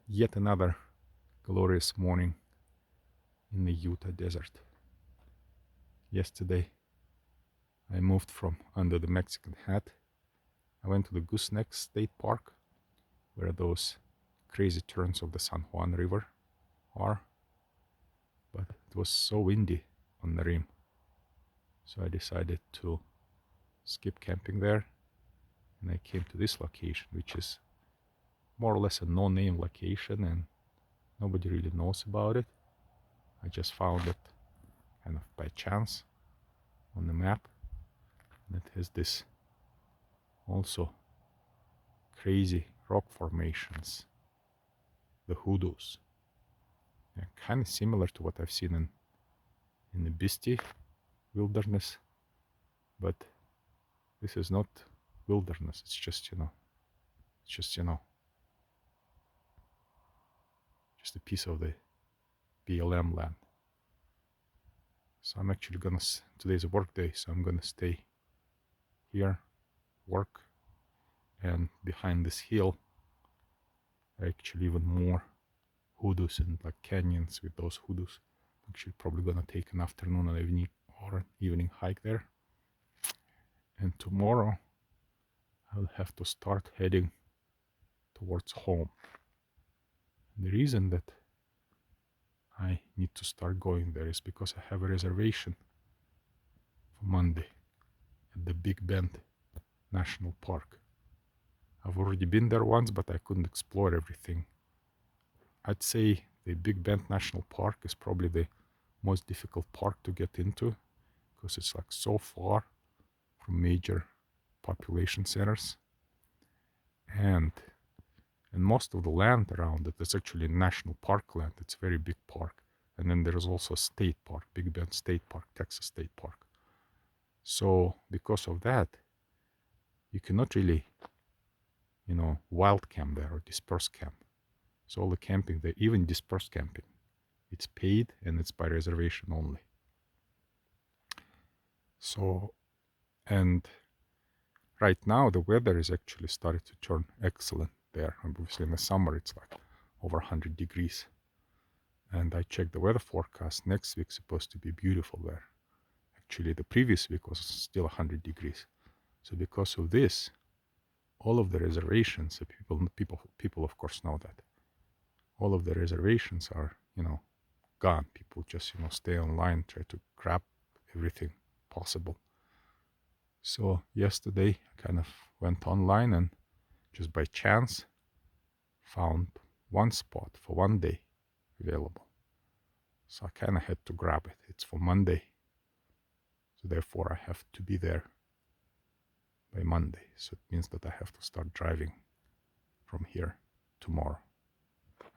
Yet another glorious morning in the Utah desert. Yesterday, I moved from under the Mexican hat. I went to the Gooseneck State Park, where those crazy turns of the San Juan River are. But it was so windy on the rim, so I decided to skip camping there, and I came to this location, which is more or less a no-name location, and nobody really knows about it. I just found it kind of by chance on the map, and it has this also crazy rock formations, the hoodoos. Yeah, kind of similar to what I've seen in the Bisty wilderness, but this is not wilderness. It's just just a piece of the BLM land. So I'm actually gonna, today's a work day, so I'm gonna stay here, work, and behind this hill are actually even more hoodoos and like canyons with those hoodoos. Actually probably gonna take an afternoon or evening hike there. And tomorrow I'll have to start heading towards home. And the reason that I need to start going there is because I have a reservation for Monday at the Big Bend National Park. I've already been there once, but I couldn't explore everything. I'd say the Big Bend National Park is probably the most difficult park to get into because it's like so far from major population centers, and most of the land around it is actually national park land. It's a very big park. And then there's also a state park, Big Bend State Park, Texas State Park. So because of that, you cannot really, wild camp there or disperse camp. So all the camping there, even dispersed camping, it's paid and it's by reservation only. So, and right now the weather is actually starting to turn excellent there. Obviously in the summer it's like over 100 degrees. And I checked the weather forecast. Next week's supposed to be beautiful there. Actually, the previous week was still 100 degrees. So because of this, all of the reservations, people of course know that. All of the reservations are, gone. People just, stay online, try to grab everything possible. So yesterday I kind of went online and just by chance found one spot for one day available. So I kind of had to grab it. It's for Monday. So therefore I have to be there by Monday. So it means that I have to start driving from here tomorrow.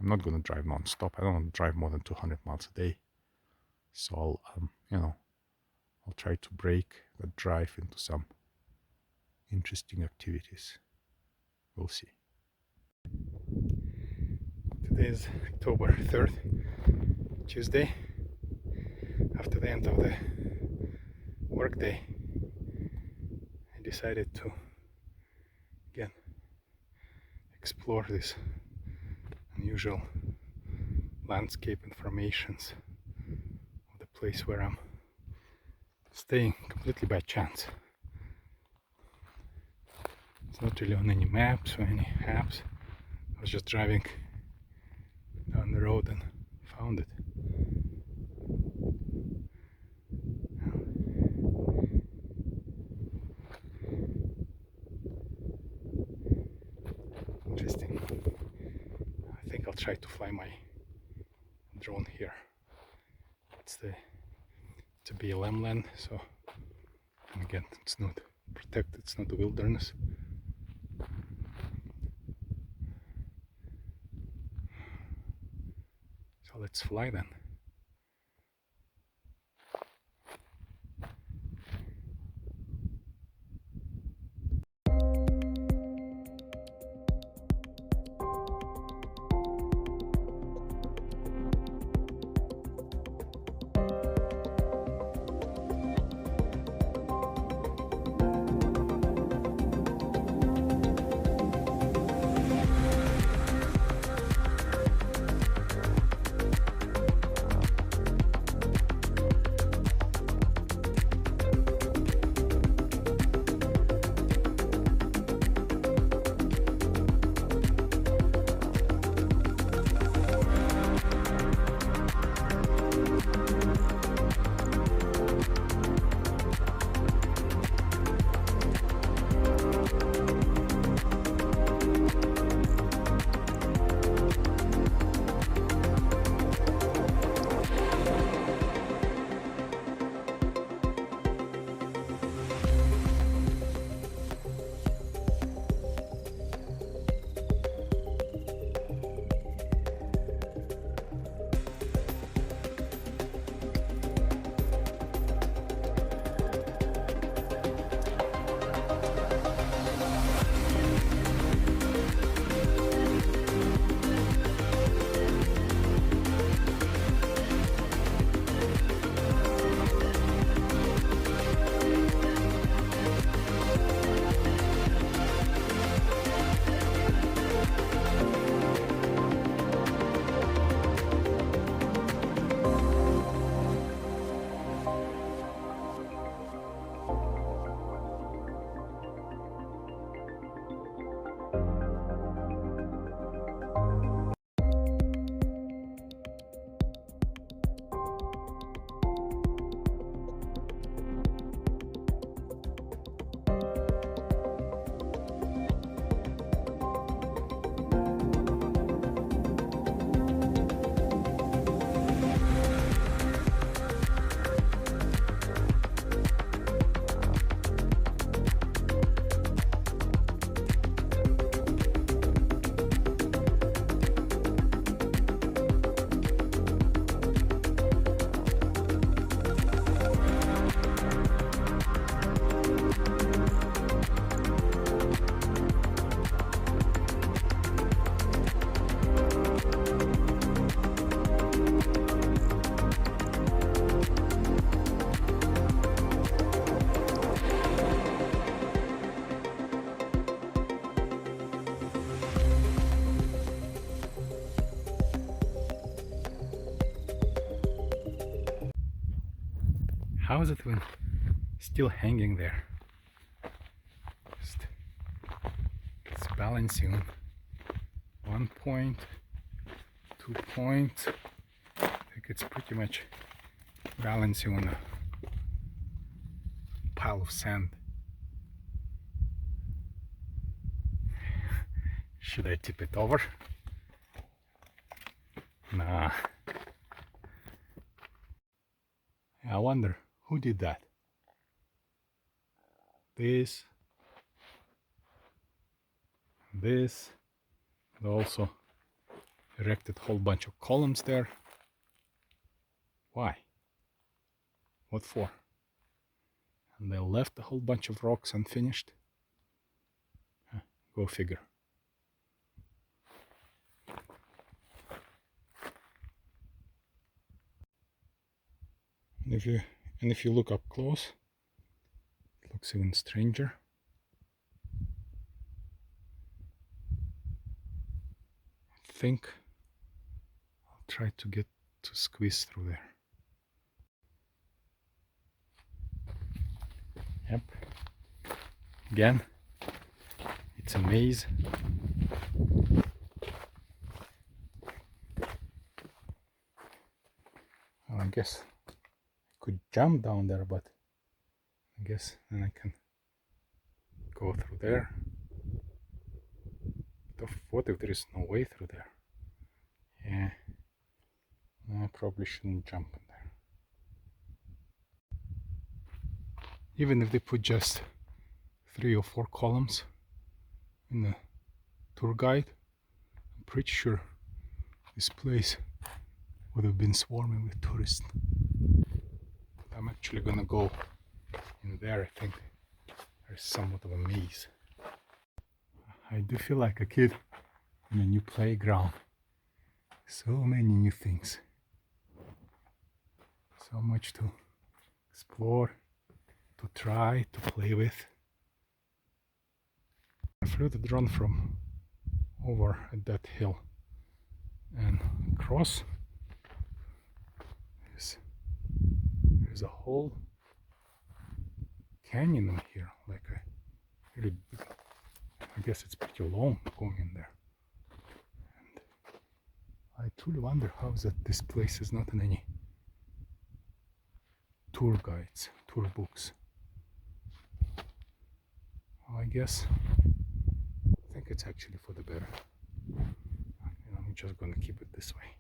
I'm not going to drive non-stop. I don't want to drive more than 200 miles a day. So I'll try to break that drive into some interesting activities. We'll see. Today is October 3rd, Tuesday. After the end of the workday, I decided to again explore this unusual landscape and formations of the place where I'm staying completely by chance. It's not really on any maps or any apps. I was just driving down the road and found it. Interesting. I think I'll try to fly my drone here. It's a BLM land, so, and again, it's not protected, it's not a wilderness. So let's fly then. how is it even still hanging there? It's balancing on 1 point, 2 points. I think it's pretty much balancing on a pile of sand. Should I tip it over? Nah. I wonder who did that. This, they also erected a whole bunch of columns there. Why? What for? And they left a whole bunch of rocks unfinished. Go figure. And if you look up close, it looks even stranger. I think I'll try to get to squeeze through there. Yep. Again, it's a maze. Well, I guess I could jump down there, but I guess then I can go through there. But what if there is no way through there? Yeah, I probably shouldn't jump in there. Even if they put just 3 or 4 columns in the tour guide, I'm pretty sure this place would have been swarming with tourists. But I'm actually gonna go in there. I think there's somewhat of a maze. I do feel like a kid in a new playground. So many new things. So much to explore, to try, to play with. I flew the drone from over at that hill and across. There's a whole canyon in here, like a really big, I guess it's pretty long going in there. And I truly wonder how that this place is not in any tour guides, tour books. Well, I guess I think it's actually for the better. And I'm just gonna keep it this way.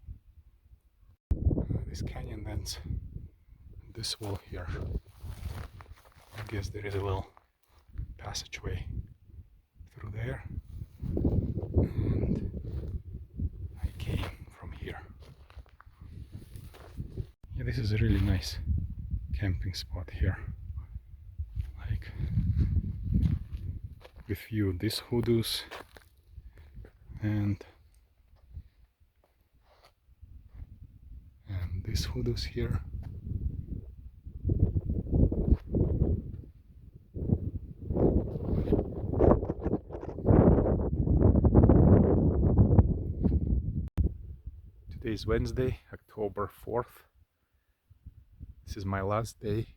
This canyon ends in this wall here. I guess there is a little passageway through there, and I came from here. Yeah, this is a really nice camping spot here, like with view of these hoodoos and these hoodoos here. Today is Wednesday, October 4th. This is my last day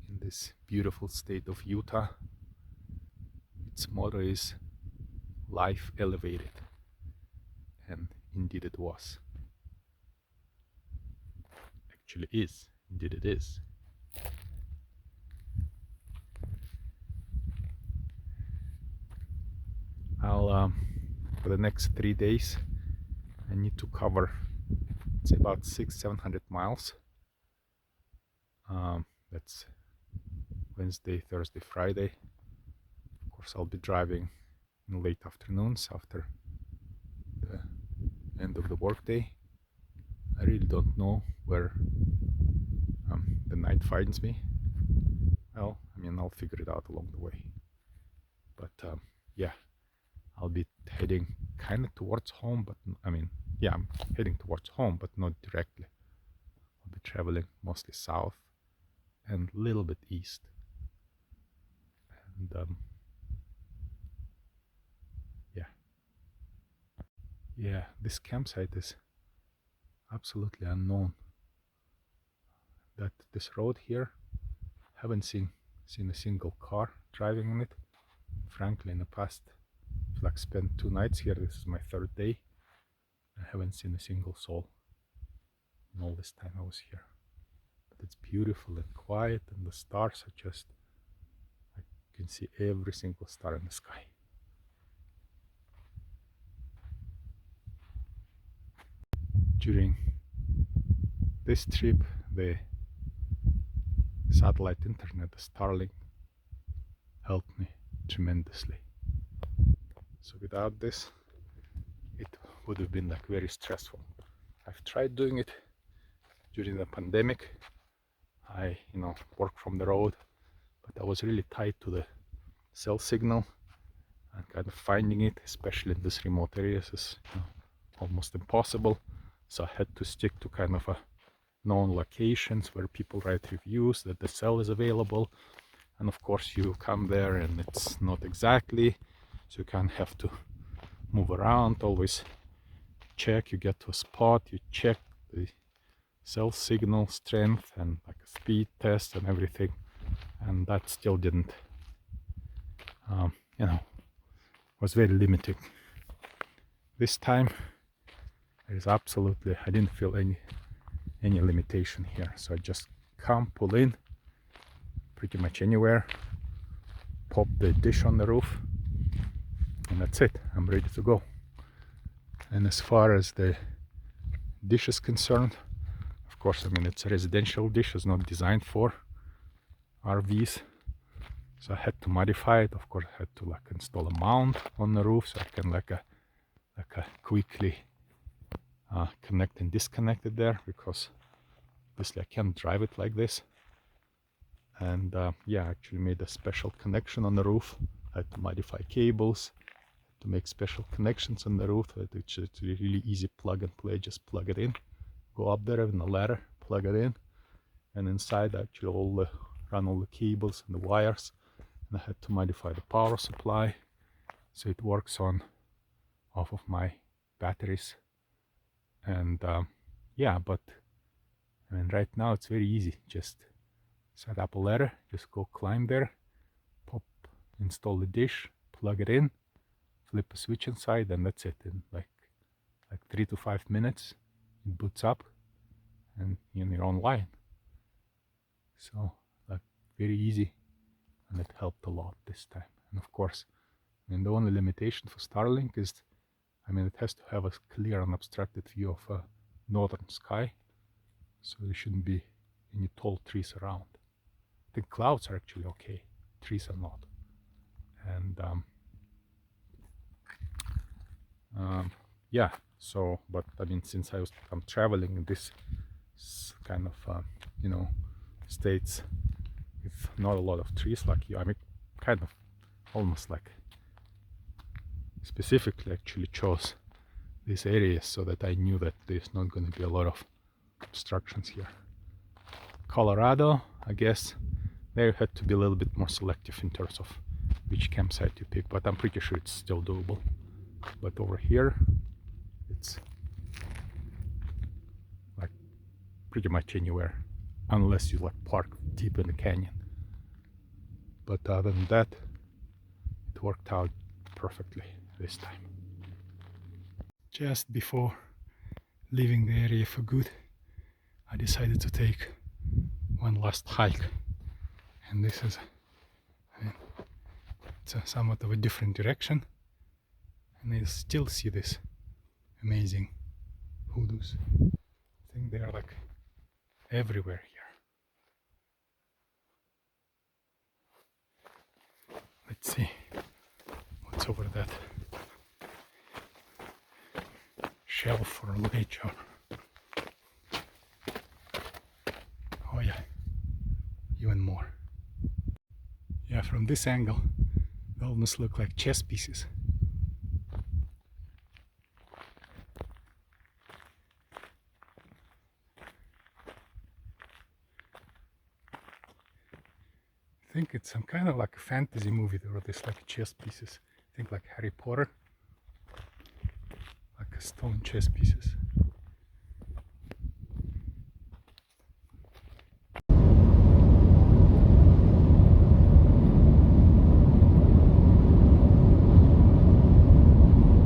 in this beautiful state of Utah. Its motto is "Life Elevated," and indeed it was. Actually is, indeed it is. I'll for the next 3 days I need to cover, it's about 600-700 miles. That's Wednesday, Thursday, Friday. Of course, I'll be driving in late afternoons after the end of the workday. I really don't know where the night finds me. Well, I mean, I'll figure it out along the way. But yeah, I'll be heading kind of towards home, but I mean, yeah, I'm heading towards home, but not directly. I'll be traveling mostly south and a little bit east. And yeah, this campsite is absolutely unknown. that this road here, haven't seen a single car driving on it. Frankly, in the past, I've like spent 2 nights here. This is my 3rd day. I haven't seen a single soul in all this time I was here. But it's beautiful and quiet, and the stars are just, I can see every single star in the sky. During this trip, the satellite internet, the Starlink, helped me tremendously. So without this, it would have been like very stressful. I've tried doing it during the pandemic. I, worked from the road, but I was really tied to the cell signal, and kind of finding it, especially in these remote areas, is almost impossible. So I had to stick to kind of a known locations where people write reviews that the cell is available. And of course you come there and it's not exactly, so you kind of have to move around, always check. You get to a spot, you check the cell signal strength and like a speed test and everything, and that still didn't was very limiting. This time there is absolutely, I didn't feel any limitation here, so I just come, pull in pretty much anywhere, pop the dish on the roof, and that's it. I'm ready to go. And as far as the dish is concerned, of course, it's a residential dish, it's not designed for RVs, so I had to modify it. Of course, I had to like install a mount on the roof so I can like quickly connect and disconnect it there, because obviously I can't drive it like this. And yeah, I actually made a special connection on the roof. I had to modify cables to make special connections on the roof. It's really easy plug and play. Just plug it in, go up there with a ladder, plug it in, and inside actually run all the cables and the wires. And I had to modify the power supply so it works off of my batteries. And yeah, but right now it's very easy. Just set up a ladder, just go climb there, install the dish, plug it in, flip a switch inside, and that's it. In like 3 to 5 minutes it boots up and you're online. So like very easy, and it helped a lot this time. And of course, the only limitation for Starlink is it has to have a clear unobstructed view of a northern sky, so there shouldn't be any tall trees around. I think clouds are actually okay, trees are not. And yeah, so, but since I'm traveling in this kind of states with not a lot of trees like you, kind of almost like specifically actually chose these areas so that I knew that there's not going to be a lot of obstructions here. Colorado, I guess there you had to be a little bit more selective in terms of which campsite you pick, but I'm pretty sure it's still doable. But over here it's like pretty much anywhere, unless you like park deep in the canyon. But other than that, it worked out perfectly this time. Just before leaving the area for good, I decided to take one last hike, and this is it's somewhat of a different direction, and I still see this amazing hoodoos. I think they are like everywhere here. Let's see what's over that shelf or ledge or... Oh yeah, even more. Yeah, from this angle they almost look like chess pieces. I think it's some kind of like a fantasy movie where there's like chess pieces. I think like Harry Potter, like stone chess pieces.